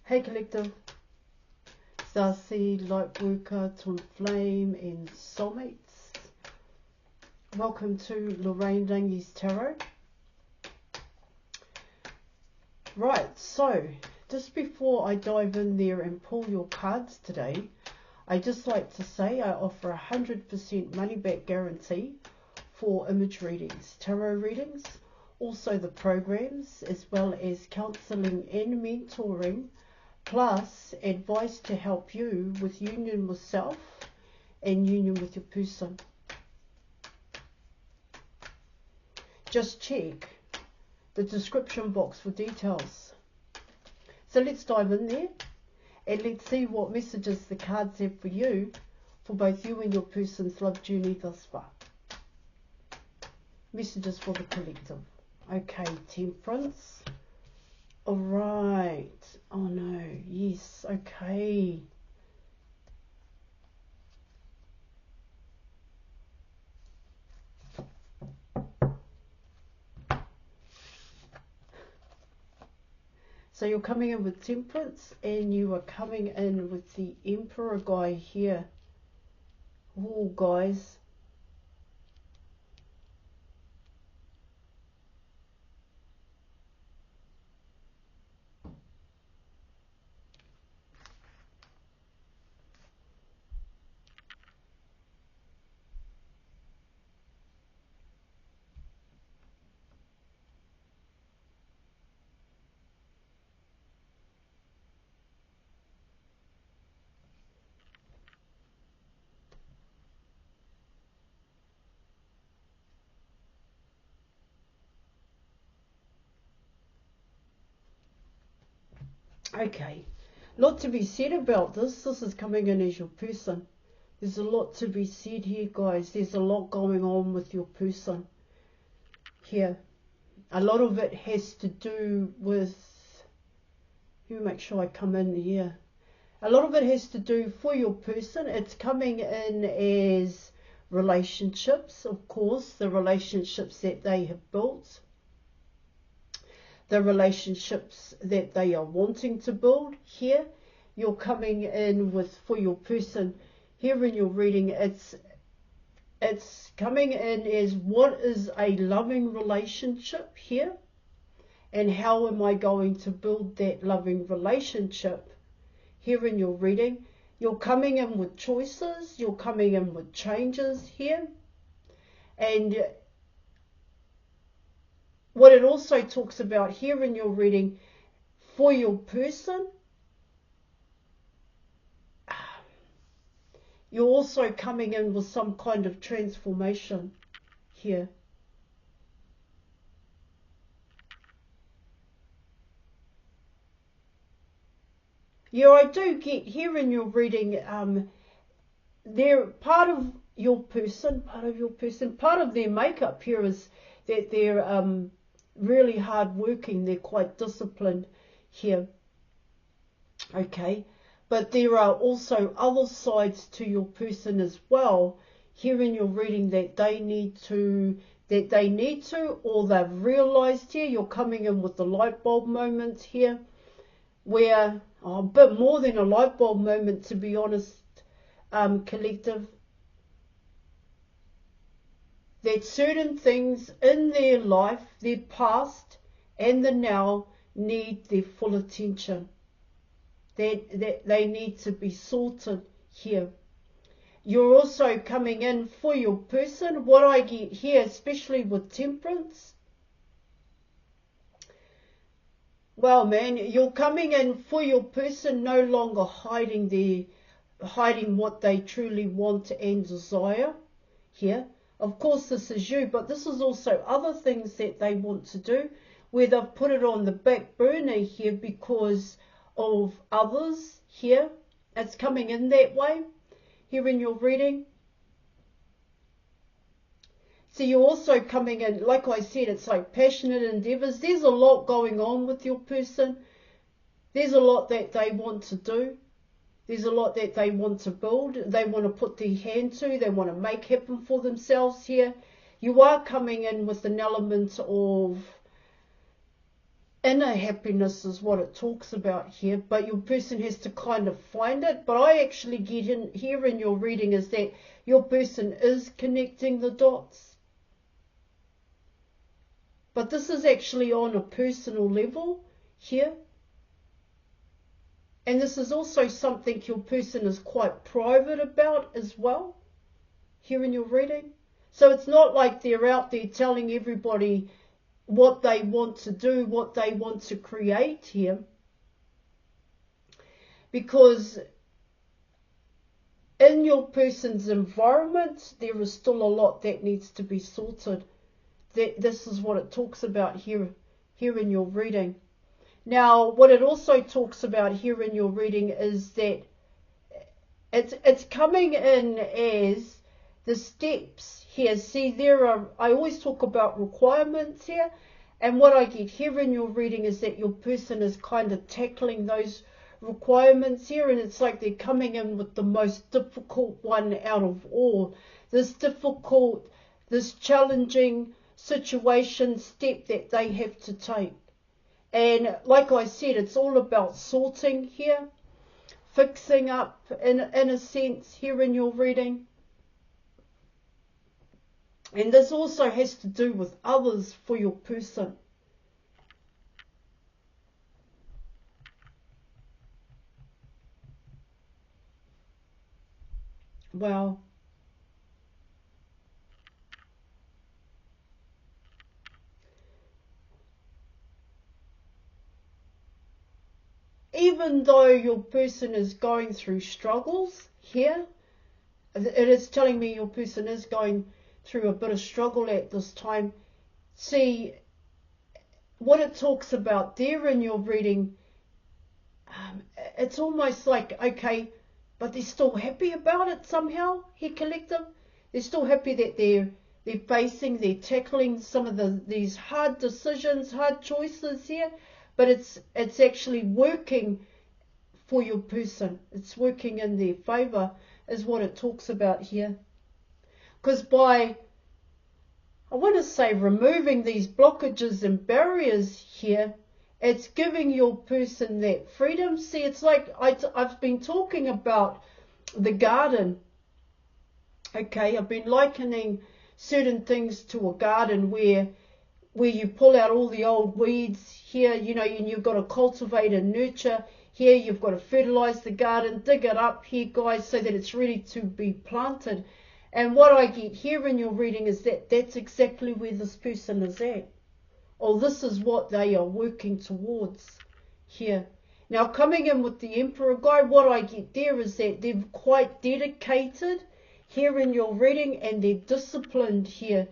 Hey Collective, Starseed, Lightworker, Twin Flame and Soulmates. Welcome to Lorraine Rangi's Tarot. Right, so just before I dive in there and pull your cards today, I just like to say I offer 100% money back guarantee for image readings, tarot readings, also the programs, as well as counselling and mentoring, plus advice to help you with union with self and union with your person. Just check the description box for details. So let's dive in there and let's see what messages the cards have for you, for both you and your person's love journey thus far. Messages for the collective. Okay, Temperance. Alright. Oh no. Yes. Okay. So you're coming in with Temperance and you are coming in with the Emperor guy here. Oh, guys. Okay, lot to be said about this. This is coming in as your person. There's a lot to be said here, guys. There's a lot going on with your person here. A lot of it has to do with, let me make sure I come in here. A lot of it has to do for your person. It's coming in as relationships, of course, the relationships that they have built, the relationships that they are wanting to build here. You're coming in with, for your person here in your reading, it's coming in as what is a loving relationship here, and how am I going to build that loving relationship here in your reading. You're coming in with choices, you're coming in with changes here, and what it also talks about here in your reading for your person, you're also coming in with some kind of transformation here. Yeah, I do get here in your reading, they're part of your person, part of their makeup here is that they're really hard working, they're quite disciplined here. Okay, but there are also other sides to your person as well here in your reading that they need to, or they've realized here. You're coming in with the light bulb moment here, where a bit more than a light bulb moment, to be honest, collective, that certain things in their life, their past and the now, need their full attention. That they need to be sorted here. You're also coming in for your person. What I get here, especially with Temperance, well, man, you're coming in for your person, no longer hiding what they truly want and desire here. Of course, this is you, but this is also other things that they want to do, where they've put it on the back burner here because of others here. It's coming in that way here in your reading. So you're also coming in, like I said, it's like passionate endeavours. There's a lot going on with your person. There's a lot that they want to do. There's a lot that they want to build. They want to put their hand to. They want to make happen for themselves here. You are coming in with an element of inner happiness is what it talks about here, but your person has to kind of find it. But I actually get in here in your reading is that your person is connecting the dots. But this is actually on a personal level here. And this is also something your person is quite private about as well, here in your reading. So it's not like they're out there telling everybody what they want to do, what they want to create here. Because in your person's environment, there is still a lot that needs to be sorted. This is what it talks about here in your reading. Now, what it also talks about here in your reading is that it's coming in as the steps here. See, I always talk about requirements here, and what I get here in your reading is that your person is kind of tackling those requirements here, and it's like they're coming in with the most difficult one out of all. This challenging situation step that they have to take. And like I said, it's all about sorting here, fixing up in a sense here in your reading. And this also has to do with others for your person. Wow. Even though your person is going through struggles here, it is telling me your person is going through a bit of struggle at this time. See, what it talks about there in your reading, it's almost like, okay, but they're still happy about it somehow, here collective. They're still happy that they're tackling some of these hard decisions, hard choices here, but it's actually working for your person. It's working in their favour, is what it talks about here. Because by, I want to say, removing these blockages and barriers here, it's giving your person that freedom. See, it's like I've been talking about the garden. Okay, I've been likening certain things to a garden where you pull out all the old weeds here, you know, and you've got to cultivate and nurture. Here you've got to fertilise the garden, dig it up here, guys, so that it's ready to be planted. And what I get here in your reading is that that's exactly where this person is at. Or this is what they are working towards here. Now, coming in with the Emperor guide, what I get there is that they're quite dedicated here in your reading, and they're disciplined here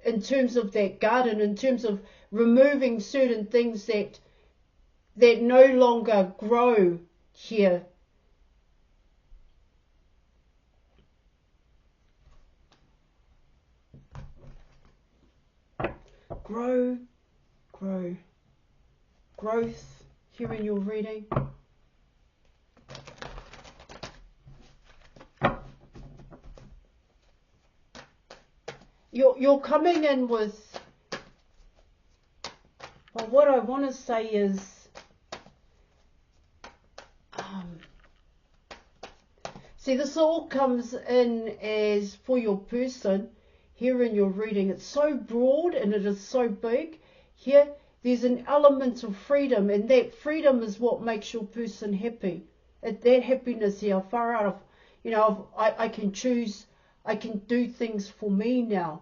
in terms of that garden, in terms of removing certain things that no longer grow here. Growth here in your reading. You're coming in with, well, what I want to say is, see, this all comes in as for your person here in your reading. It's so broad and it is so big. Here, there's an element of freedom, and that freedom is what makes your person happy. That happiness here, far out of, you know, I can choose, I can do things for me now.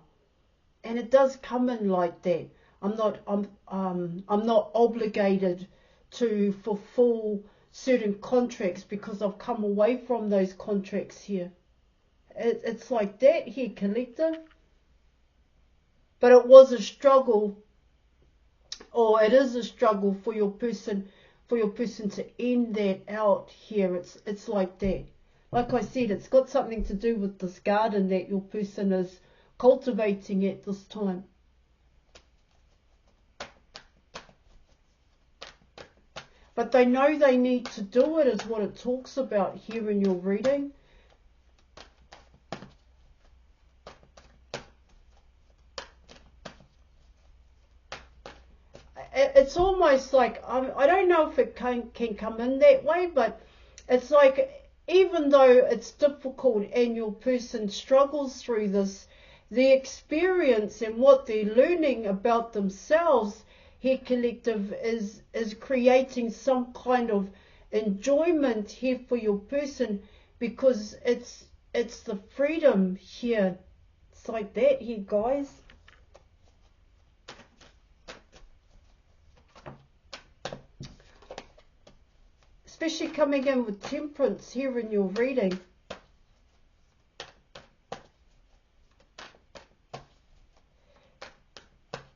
And it does come in like that. I'm not obligated to fulfill certain contracts because I've come away from those contracts here. It's like that here, collective. But it was a struggle, or it is a struggle for your person to end that out here. It's like that. Like I said, it's got something to do with this garden that your person is cultivating at this time. But they know they need to do it, is what it talks about here in your reading. it's almost like, I don't know if it can come in that way, but it's like, even though it's difficult and your person struggles through this, the experience and what they're learning about themselves here, collective, is creating some kind of enjoyment here for your person, because it's the freedom here. It's like that here, guys. Especially coming in with temperance here in your reading.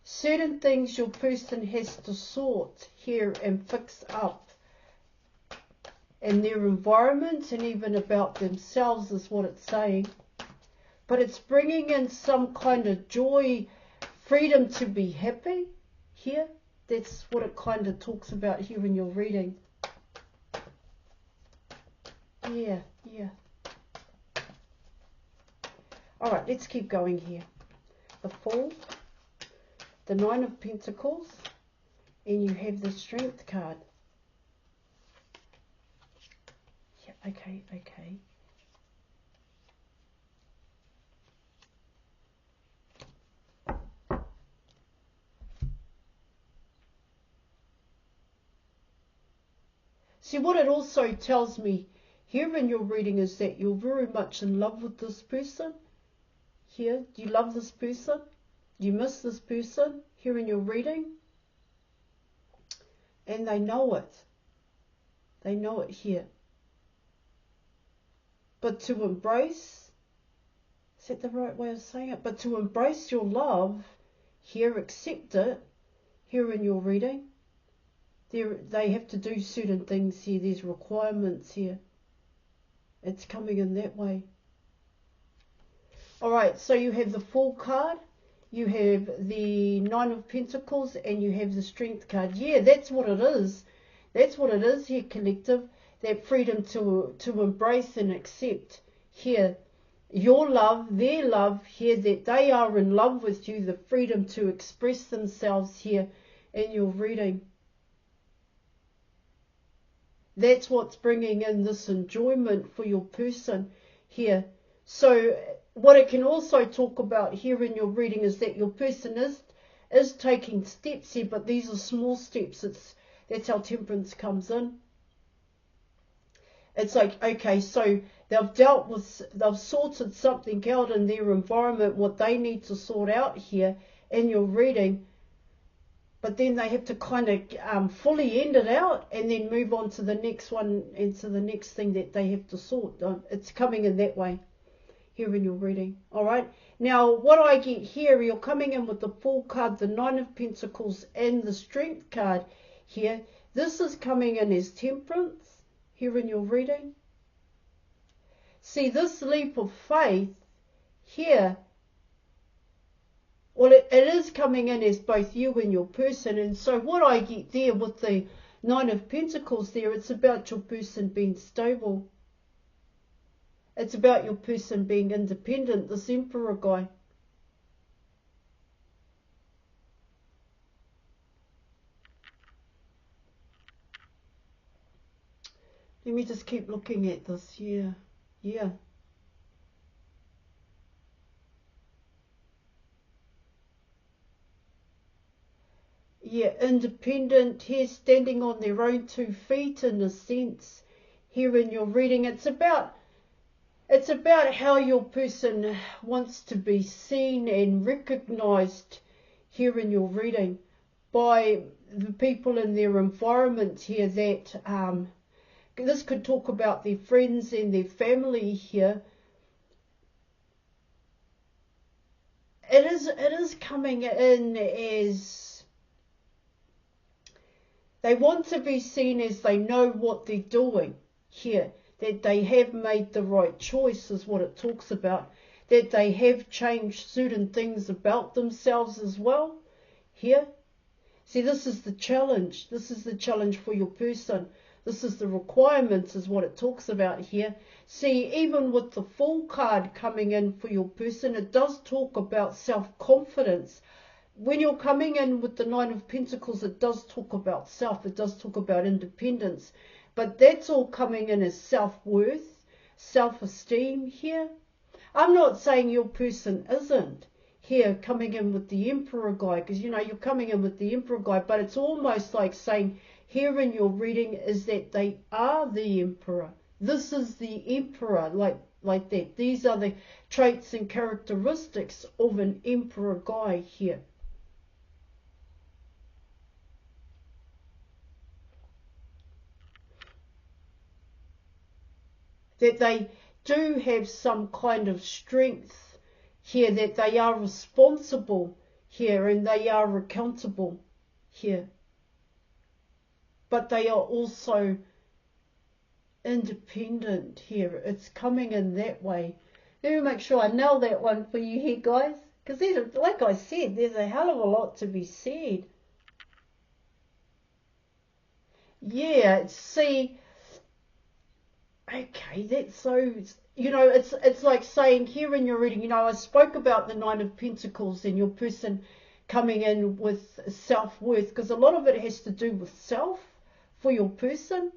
Certain things your person has to sort here and fix up in their environment and even about themselves is what it's saying. But it's bringing in some kind of joy, freedom to be happy here. That's what it kind of talks about here in your reading. Yeah. Alright, let's keep going here. The Fool, the Nine of Pentacles, and you have the Strength card. Yeah, okay. See, what it also tells me here in your reading is that you're very much in love with this person. Here, do you love this person? Do you miss this person here in your reading? And they know it. They know it here. But to embrace, is that the right way of saying it? But to embrace your love here, accept it here in your reading. They have to do certain things here. There's requirements here. It's coming in that way. Alright, so you have the Fool card, you have the Nine of Pentacles, and you have the Strength card. Yeah, that's what it is. That's what it is here, collective. That freedom to embrace and accept here your love, their love here, that they are in love with you, the freedom to express themselves here in your reading. That's what's bringing in this enjoyment for your person here. So what it can also talk about here in your reading is that your person is taking steps here, but these are small steps. That's how temperance comes in. It's like, okay, so they've sorted something out in their environment, what they need to sort out here in your reading, but then they have to kind of fully end it out and then move on to the next one and to the next thing that they have to sort. It's coming in that way here in your reading. All right. Now, what I get here, you're coming in with the Fool card, the Nine of Pentacles, and the Strength card here. This is coming in as temperance here in your reading. See, this leap of faith here, well, it is coming in as both you and your person. And so what I get there with the Nine of Pentacles there, it's about your person being stable. It's about your person being independent, this Emperor guy. Let me just keep looking at this. Yeah. Yeah, independent here, standing on their own 2 feet in a sense here in your reading. It's about how your person wants to be seen and recognized here in your reading by the people in their environment here. That this could talk about their friends and their family here. It is coming in as they want to be seen as they know what they're doing here, that they have made the right choice is what it talks about, that they have changed certain things about themselves as well here. See, this is the challenge. This is the challenge for your person. This is the requirements is what it talks about here. See, even with the Fool card coming in for your person, it does talk about self-confidence, when you're coming in with the Nine of Pentacles, it does talk about self, it does talk about independence, but that's all coming in as self-worth, self-esteem here. I'm not saying your person isn't here coming in with the Emperor guy, because you know you're coming in with the Emperor guy, but it's almost like saying here in your reading is that they are the Emperor. This is the Emperor, like that. These are the traits and characteristics of an Emperor guy here. That they do have some kind of strength here, that they are responsible here and they are accountable here. But they are also independent here. It's coming in that way. Let me make sure I nail that one for you here, guys. Because like I said, there's a hell of a lot to be said. Yeah, see, okay, that's so, you know, it's like saying here in your reading, you know, I spoke about the Nine of Pentacles and your person coming in with self-worth, because a lot of it has to do with self for your person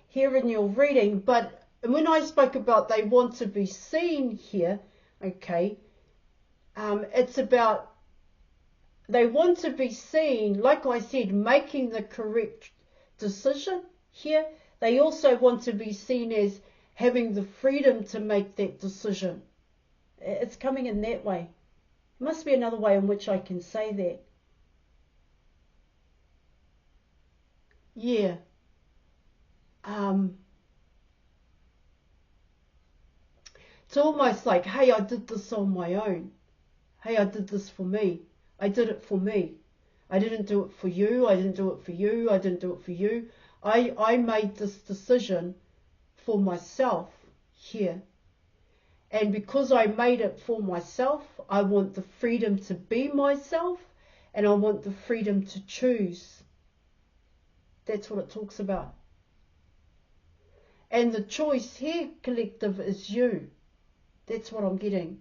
here in your reading. But when I spoke about they want to be seen here, okay, it's about they want to be seen, like I said, making the correct decision here. They also want to be seen as having the freedom to make that decision. It's coming in that way. There must be another way in which I can say that. Yeah. It's almost like, hey, I did this on my own. Hey, I did this for me. I did it for me. I didn't do it for you. I didn't do it for you. I didn't do it for you. I made this decision for myself here. And because I made it for myself, I want the freedom to be myself, and I want the freedom to choose. That's what it talks about. And the choice here, collective, is you. That's what I'm getting.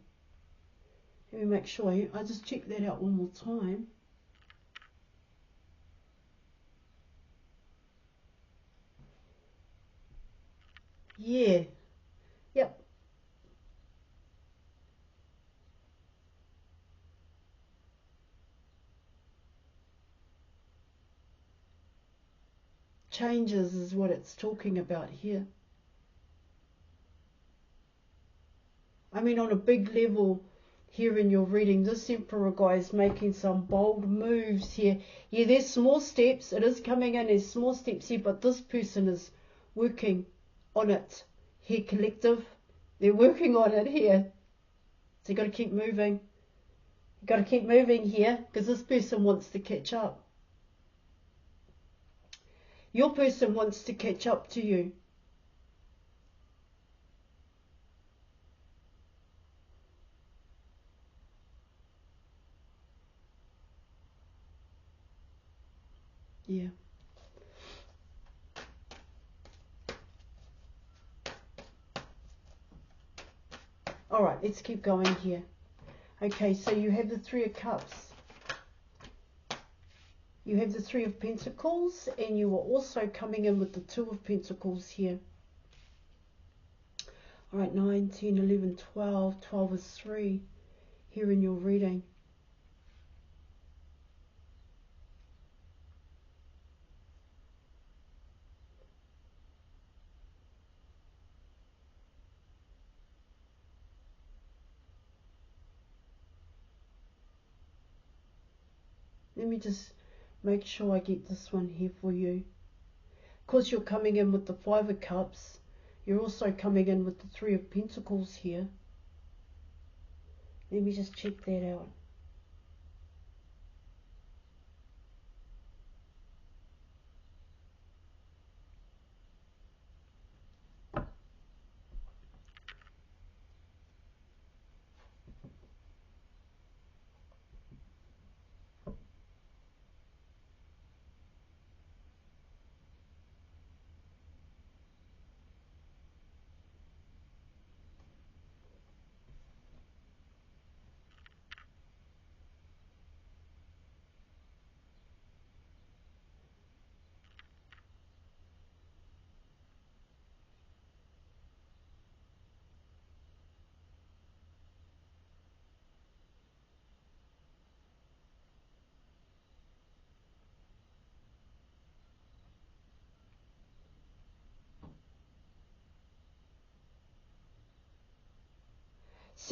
Let me make sure I just check that out one more time. Yeah. Yep. Changes is what it's talking about here. I mean, on a big level here in your reading, this Emperor guy is making some bold moves here. Yeah, there's small steps. It is coming in as small steps here, but this person is working on it here, collective. They're working on it here. So you've got to keep moving. You've got to keep moving here, because this person wants to catch up. Your person wants to catch up to you. Yeah. All right, let's keep going here. Okay, so you have the Three of Cups. You have the Three of Pentacles, and you are also coming in with the Two of Pentacles here. All right, 9, 10, 11, 12. 12 is 3 here in your reading. Let me just make sure I get this one here for you. Because you're coming in with the Five of Cups, you're also coming in with the Three of Pentacles here. Let me just check that out.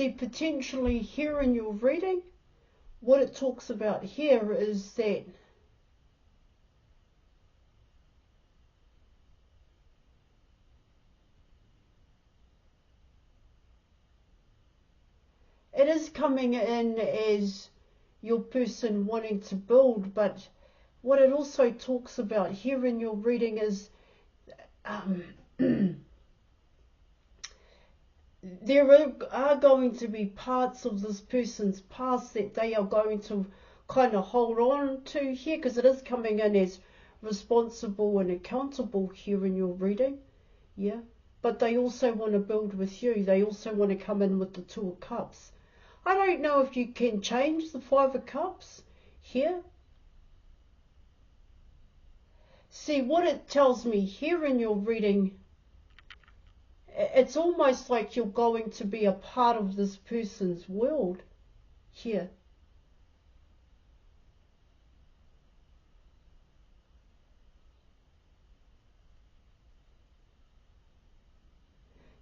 see, potentially here in your reading, what it talks about here is that it is coming in as your person wanting to build, but what it also talks about here in your reading is there are going to be parts of this person's past that they are going to kind of hold on to here, because it is coming in as responsible and accountable here in your reading, yeah. But they also want to build with you. They also want to come in with the Two of Cups. I don't know if you can change the Five of Cups here. See, what it tells me here in your reading, it's almost like you're going to be a part of this person's world here.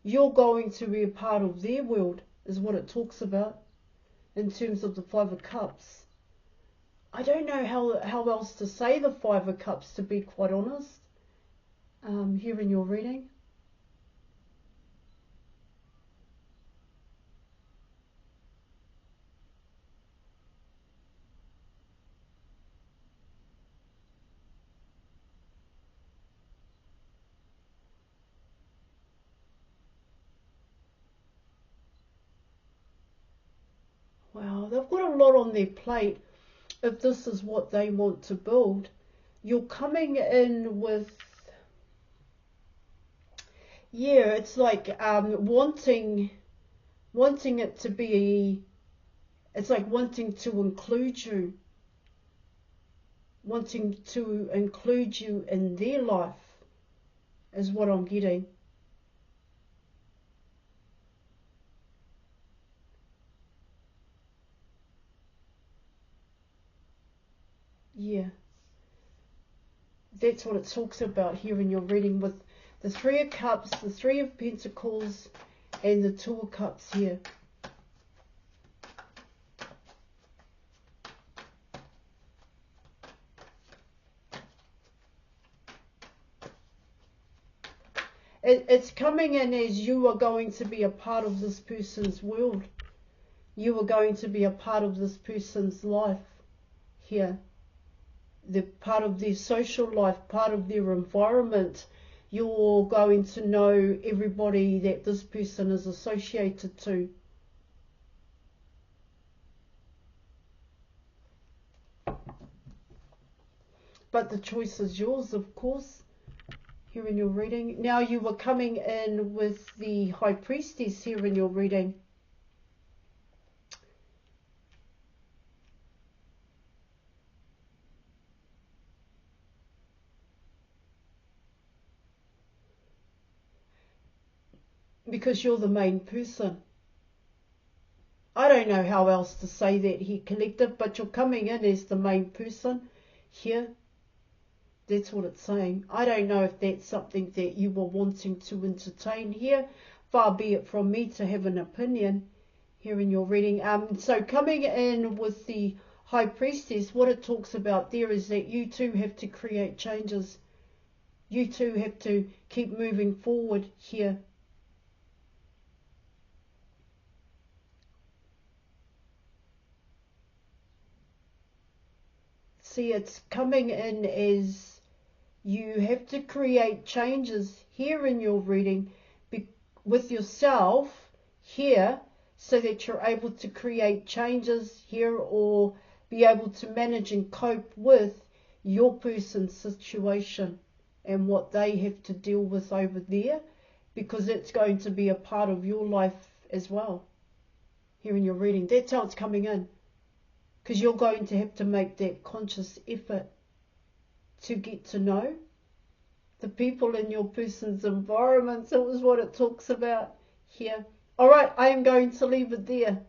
You're going to be a part of their world, is what it talks about in terms of the Five of Cups. I don't know how else to say the Five of Cups, to be quite honest, here in your reading. Wow, they've got a lot on their plate if this is what they want to build. You're coming in with, yeah, it's like wanting it to be, it's like wanting to include you, in their life, is what I'm getting. Yeah, that's what it talks about here in your reading with the Three of Cups, the Three of Pentacles, and the Two of Cups here. It's coming in as you are going to be a part of this person's world. You are going to be a part of this person's life here. The part of their social life, part of their environment. You're going to know everybody that this person is associated to. But the choice is yours, of course, here in your reading. Now you were coming in with the High Priestess here in your reading. Because you're the main person. I don't know how else to say that here, collective, but you're coming in as the main person here. That's what it's saying. I don't know if that's something that you were wanting to entertain here. Far be it from me to have an opinion here in your reading. So coming in with the High Priestess, what it talks about there is that you too have to create changes. You too have to keep moving forward here. See, it's coming in as you have to create changes here in your reading with yourself here, so that you're able to create changes here or be able to manage and cope with your person's situation and what they have to deal with over there, because it's going to be a part of your life as well here in your reading. That's how it's coming in. Because you're going to have to make that conscious effort to get to know the people in your person's environment. So it was what it talks about here. All right, I am going to leave it there.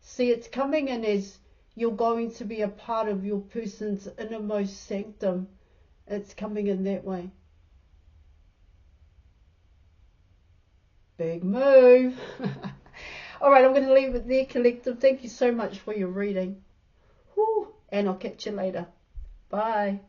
See, it's coming in as you're going to be a part of your person's innermost sanctum. It's coming in that way. Big move. All right, I'm going to leave it there, collective. Thank you so much for your reading. Whew. And I'll catch you later. Bye.